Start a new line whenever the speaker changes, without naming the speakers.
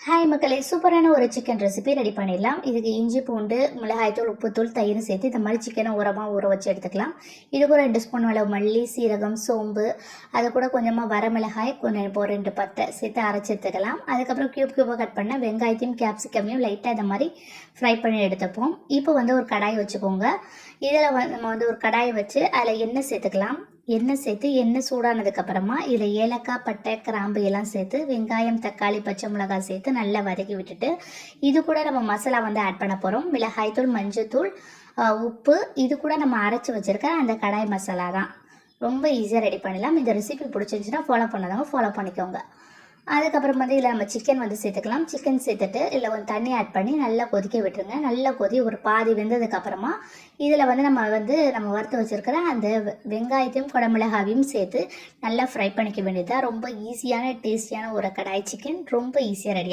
Hi மக்களே, சூப்பரான ஒரு சிக்கன் ரெசிபி ரெடி பண்ணிடலாம். இதுக்கு இஞ்சி பூண்டு மிளகாய்த்தூள் உப்புத்தூள் தயிர் சேர்த்து இந்த மாதிரி சிக்கனை ஊற வச்சு எடுத்துக்கலாம். இது கூட 2 ஸ்பூன் அளவு மல்லி சீரகம் சோம்பு அது கூட கொஞ்சமாக வரமிளகாய் கொஞ்சம் இப்போ 2 பட்டை சேர்த்து அரைச்சி எடுத்துக்கலாம். அதுக்கப்புறம் கியூபாக கட் பண்ண வெங்காயத்தையும் கேப்சிகமையும் லைட்டாக இந்த மாதிரி ஃப்ரை பண்ணி எடுத்துப்போம். இப்போ ஒரு கடாய் வச்சுக்கோங்க. இதில் நம்ம ஒரு கடாயை வச்சு அதில் எண்ணெய் சேர்த்துக்கலாம். எண்ணெய் சேர்த்து எண்ணெய் சூடானதுக்கப்புறமா இதில் ஏலக்காய் பட்டை கிராம்பு எல்லாம் சேர்த்து வெங்காயம் தக்காளி பச்சை மிளகாய் சேர்த்து நல்லா வதக்கி விட்டுட்டு இது கூட நம்ம மசாலா ஆட் பண்ண போகிறோம். மிளகாய்த்தூள் மஞ்சத்தூள் உப்பு இது கூட நம்ம அரைச்சி வச்சுருக்க அந்த கடாய் மசாலா தான். ரொம்ப ஈஸியாக ரெடி பண்ணலாம். இந்த ரெசிபி பிடிச்சிருந்துச்சுன்னா ஃபாலோ பண்ணாதவங்க ஃபாலோ பண்ணிக்கோங்க. அதுக்கப்புறம் இதில் நம்ம சிக்கன் சேர்த்துக்கலாம். சிக்கன் சேர்த்துட்டு இதில் கொஞ்சம் தண்ணி ஆட் பண்ணி நல்லா கொதிக்க விட்டுருங்க. நல்லா ஒரு பாதி வெந்ததுக்கப்புறமா இதில் நம்ம வறுத்து வச்சுருக்கிற அந்த வெங்காயத்தையும் குடமிளகாவையும் சேர்த்து நல்லா ஃப்ரை பண்ணிக்க வேண்டியது தான். ரொம்ப ஈஸியான டேஸ்டியான ஒரு கடாய் சிக்கன் ரொம்ப ஈஸியாக ரெடி